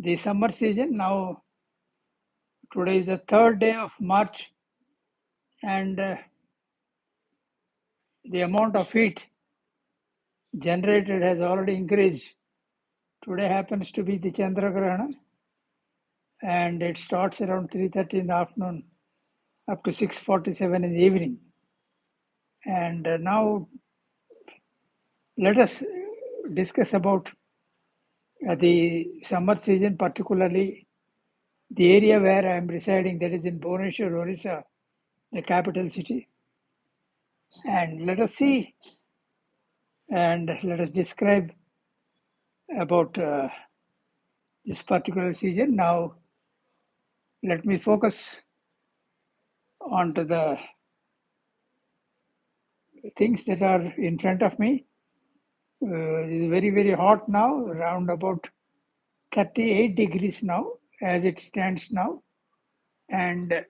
the summer season. Now, today is the third day of March, and the amount of heat generated has already increased. Today happens to be the Chandragrahana, and it starts around 3:30 in the afternoon up to 6:47 in the evening. And now let us discuss about the summer season, particularly the area where I am residing, that is in Bhubaneswar, Orissa, the capital city. And let us see and let us describe about this particular season. Now, let me focus on to the things that are in front of me. It is very, very hot now, around about 38 degrees now, as it stands now. And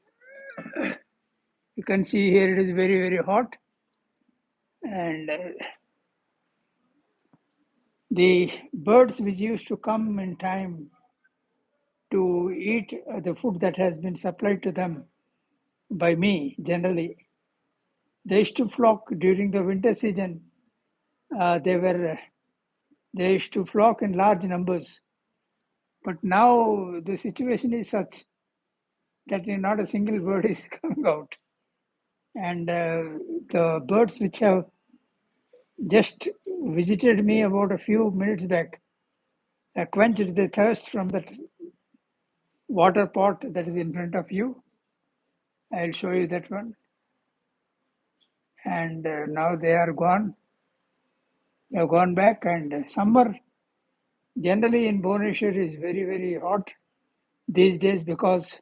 you can see here it is very, very hot. And the birds which used to come in time to eat the food that has been supplied to them by me generally, they used to flock during the winter season. They used to flock in large numbers. But now the situation is such that not a single bird is coming out. And the birds which have just visited me about a few minutes back quenched the thirst from that water pot that is in front of you. I'll show you that one. And now they are gone. They have gone back. And summer generally in Bhubaneswar is very, very hot these days because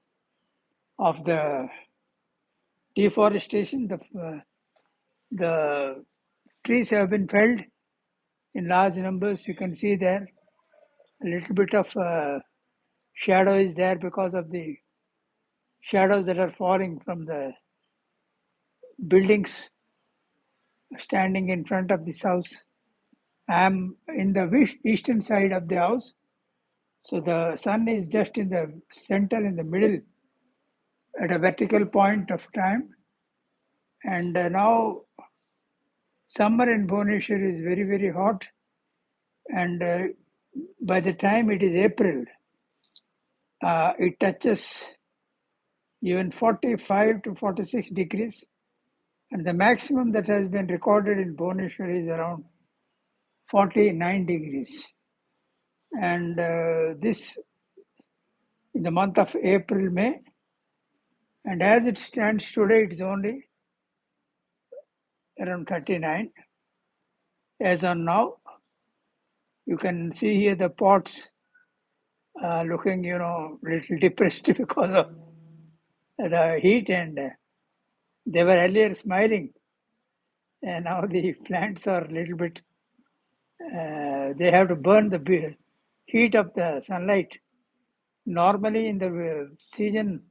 of the deforestation. The trees have been felled in large numbers. You can see there a little bit of shadow is there because of the shadows that are falling from the buildings standing in front of this house. I am in the eastern side of the house. So the sun is just in the center, in the middle, at a vertical point of time. And now summer in Bhubaneswar is very, very hot. And by the time it is April, it touches even 45 to 46 degrees. And the maximum that has been recorded in Bhubaneswar is around 49 degrees. And this in the month of April, May. And as it stands today, it's only around 39. As on now, you can see here the pots looking, little depressed because of the heat, and they were earlier smiling, and now the plants are a little bit, they have to burn the heat of the sunlight. Normally in the season,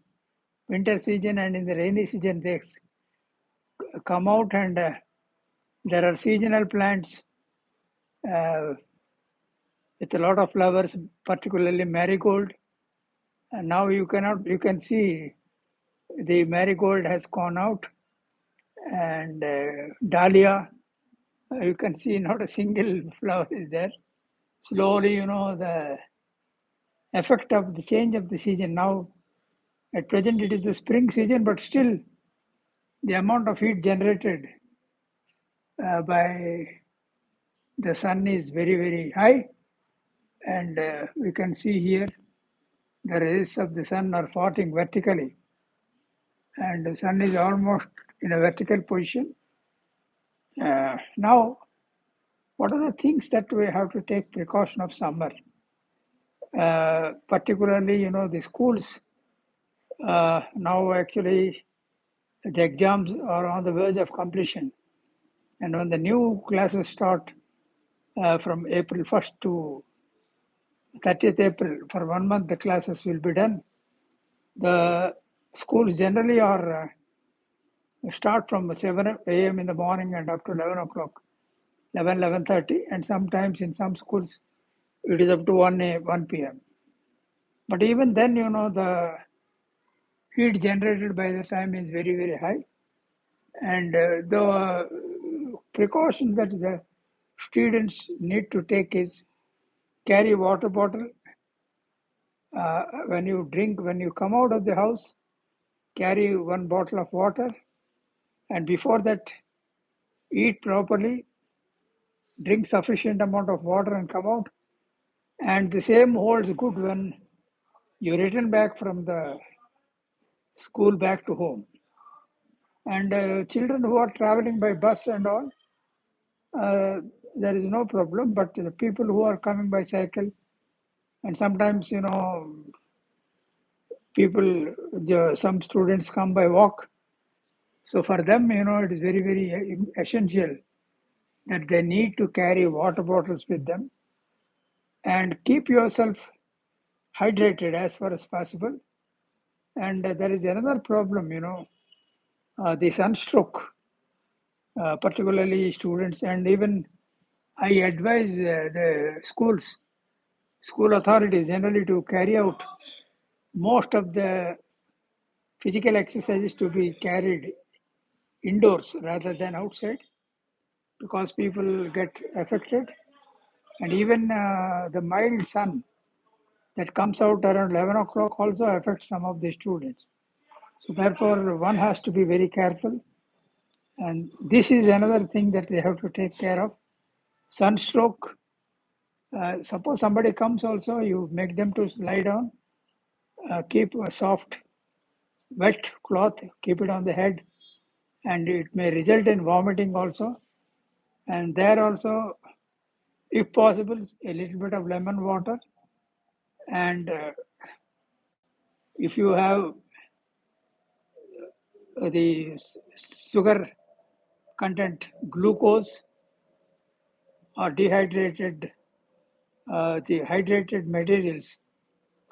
winter season and in the rainy season, they come out, and there are seasonal plants with a lot of flowers, particularly marigold. And now you can see the marigold has gone out, and dahlia, you can see not a single flower is there. Slowly, the effect of the change of the season. Now, at present, it is the spring season, but still the amount of heat generated by the sun is very, very high. And we can see here the rays of the sun are falling vertically. And the sun is almost in a vertical position. Now, what are the things that we have to take precaution of summer? Particularly, the schools now actually the exams are on the verge of completion. And when the new classes start from April 1st to 30th April, for 1 month the classes will be done. The schools generally are start from 7 a.m. in the morning and up to 11 o'clock, 11:30, and sometimes in some schools it is up to 1 p.m. But even then, the heat generated by the time is very, very high. And the precaution that the students need to take is carry water bottle. When you come out of the house, carry one bottle of water. And before that, eat properly, drink sufficient amount of water and come out. And the same holds good when you return back from the school back to home. And children who are traveling by bus and all, uh, there is no problem. But the people who are coming by cycle, and sometimes, some students come by walk. So for them, it is very, very essential that they need to carry water bottles with them and keep yourself hydrated as far as possible. And there is another problem, the sunstroke, particularly students, and even I advise the school authorities generally to carry out most of the physical exercises to be carried indoors rather than outside because people get affected. And even the mild sun that comes out around 11 o'clock also affects some of the students. So therefore, one has to be very careful. And this is another thing that they have to take care of. Sunstroke. Suppose somebody comes also, you make them to lie down, keep a soft, wet cloth, keep it on the head, and it may result in vomiting also. And there also, if possible, a little bit of lemon water. And if you have the sugar content, glucose or the hydrated materials,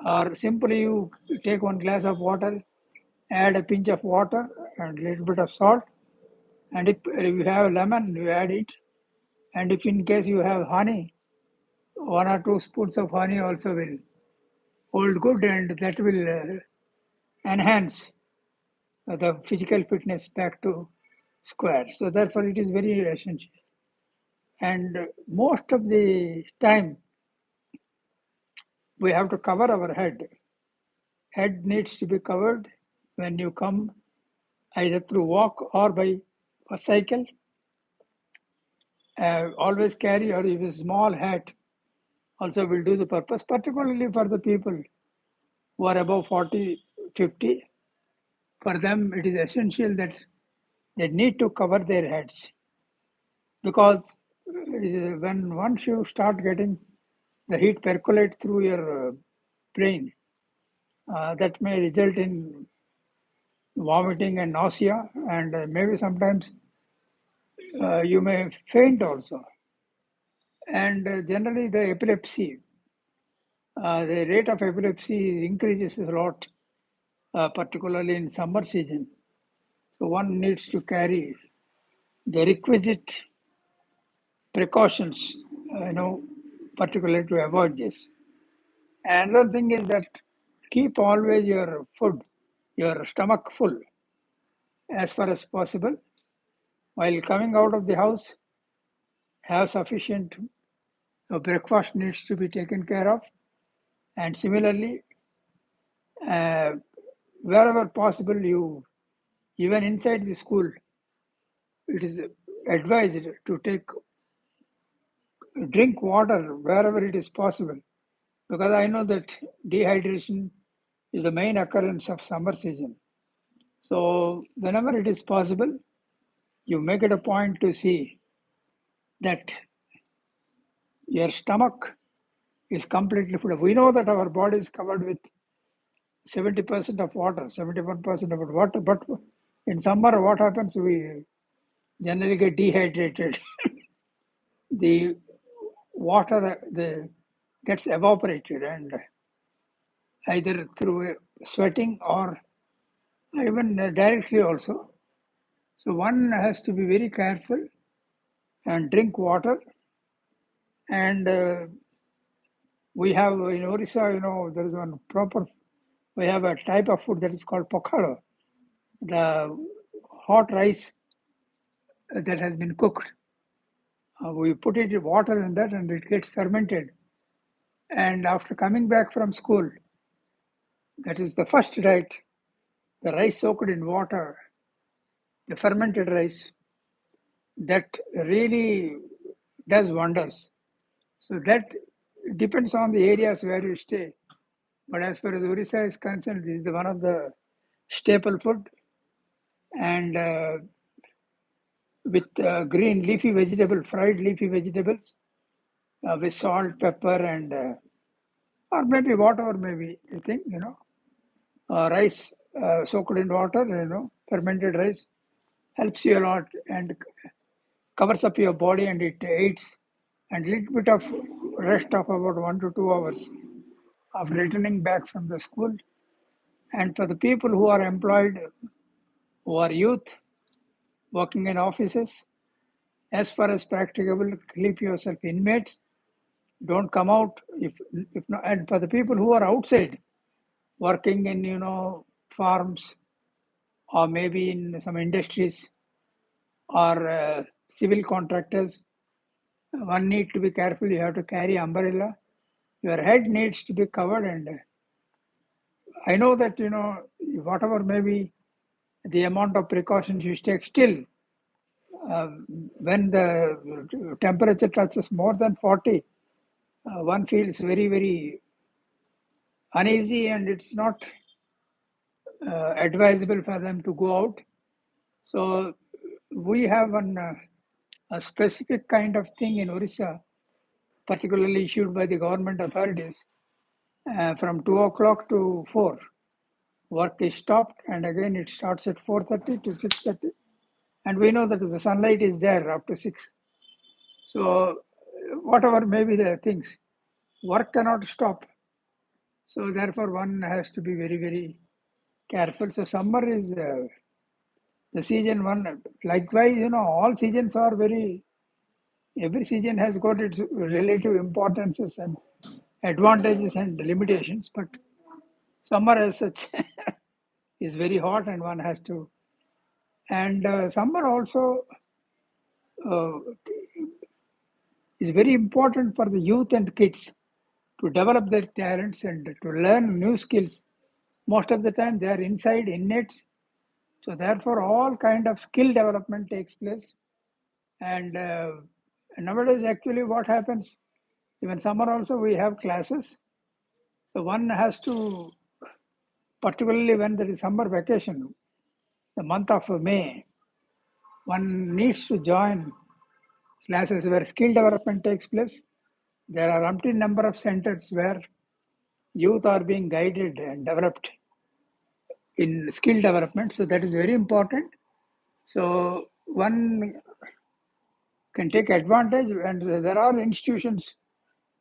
or simply you take one glass of water, add a pinch of water and a little bit of salt, and if you have lemon, you add it. And if in case you have honey, 1 or 2 spoons of honey also will hold good, and that will enhance the physical fitness back to square. So therefore, it is very essential. And most of the time, we have to cover our head. Head needs to be covered when you come either through walk or by a cycle. Always carry or even a small hat also will do the purpose, particularly for the people who are above 40, 50. For them, it is essential that they need to cover their heads because when once you start getting the heat percolate through your brain, that may result in vomiting and nausea, and maybe sometimes you may faint also. And generally, the epilepsy, the rate of epilepsy increases a lot, particularly in summer season. So one needs to carry the requisite precautions, particularly to avoid this. Another thing is that keep always your food, your stomach full as far as possible. While coming out of the house, have sufficient breakfast needs to be taken care of. And similarly, uh, wherever possible, even inside the school, it is advised to drink water wherever it is possible, because I know that dehydration is the main occurrence of summer season. So whenever it is possible, you make it a point to see that your stomach is completely full. We know that our body is covered with 70% of water, 71% of water, but in summer, what happens? We generally get dehydrated. The water gets evaporated, and either through sweating or even directly also. So one has to be very careful and drink water, and We have in Orissa, there is one proper, we have a type of food that is called pokhalo, the hot rice that has been cooked. We put it in water in that and it gets fermented. And after coming back from school, that is the first diet, the rice soaked in water, the fermented rice, that really does wonders. So that depends on the areas where you stay. But as far as Orissa is concerned, this is one of the staple food, and with green leafy vegetable, fried leafy vegetables with salt, pepper, and or maybe whatever maybe you think, rice soaked in water, fermented rice helps you a lot and covers up your body and it aids and little bit of rest of about 1 to 2 hours after returning back from the school. And for the people who are employed, who are youth, working in offices, as far as practicable, keep yourself inmates. Don't come out if not. And for the people who are outside, working in farms or maybe in some industries or civil contractors, one need to be careful. You have to carry umbrella. Your head needs to be covered, and I know that whatever may be the amount of precautions you take, still uh, when the temperature touches more than 40, one feels very, very uneasy, and it's not advisable for them to go out. So we have a specific kind of thing in Orissa, particularly issued by the government authorities, from 2 o'clock to 4. Work is stopped, and again it starts at 4:30 to 6:30, and we know that the sunlight is there up to 6. So whatever may be the things, work cannot stop. So therefore, one has to be very, very careful. So summer is the season one. Likewise, all seasons are very. Every season has got its relative importances and advantages and limitations. But summer as such is very hot, and one has to. And summer also uh, is very important for the youth and kids to develop their talents and to learn new skills. Most of the time, they are inside inmates. So therefore, all kind of skill development takes place. And nowadays, actually, what happens? Even summer also, we have classes. So one has to, particularly when there is summer vacation, the month of May, one needs to join classes where skill development takes place. There are umpteen number of centers where youth are being guided and developed in skill development. So that is very important. So one can take advantage, and there are institutions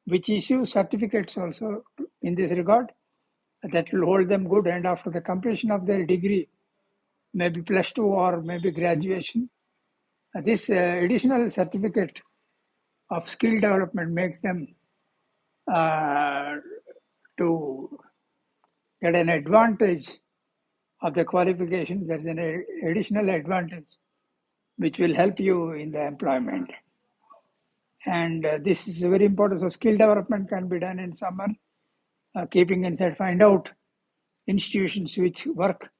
which issue certificates also in this regard that will hold them good. And after the completion of their degree, maybe plus two or maybe graduation, this additional certificate of skill development makes them uh, to get an advantage of the qualification. There's an additional advantage which will help you in the employment. And this is very important. So skill development can be done in summer, keeping inside, find out institutions which work.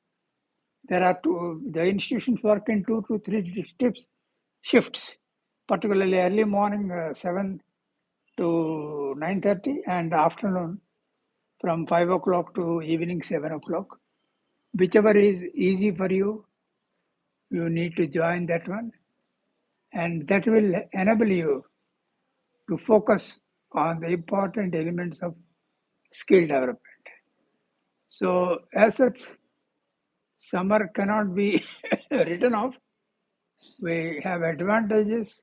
There are the institutions work in 2 to 3 shifts, particularly early morning 7 to 9:30 and afternoon from 5 o'clock to evening 7 o'clock. Whichever is easy for you, you need to join that one, and that will enable you to focus on the important elements of skill development. So, as such, summer cannot be written off. We have advantages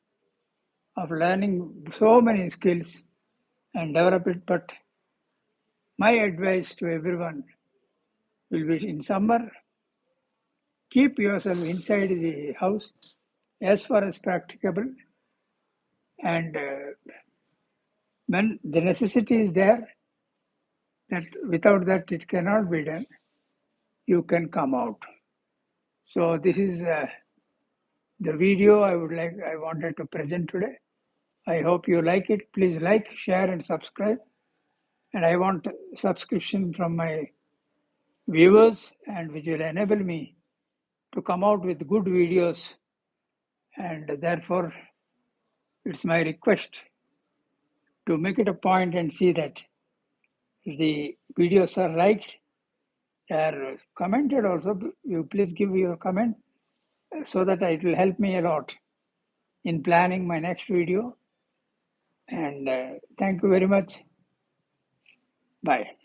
of learning so many skills and develop it. But my advice to everyone will be in summer, keep yourself inside the house as far as practicable, and when the necessity is there, that without that it cannot be done, you can come out. So this is the video I wanted to present today. I hope you like it. Please like, share, and subscribe. And I want subscription from my viewers, and which will enable me to come out with good videos. And therefore, it's my request to make it a point and see that if the videos are liked, they are commented also. You please give your comment so that it will help me a lot in planning my next video. And thank you very much. Bye.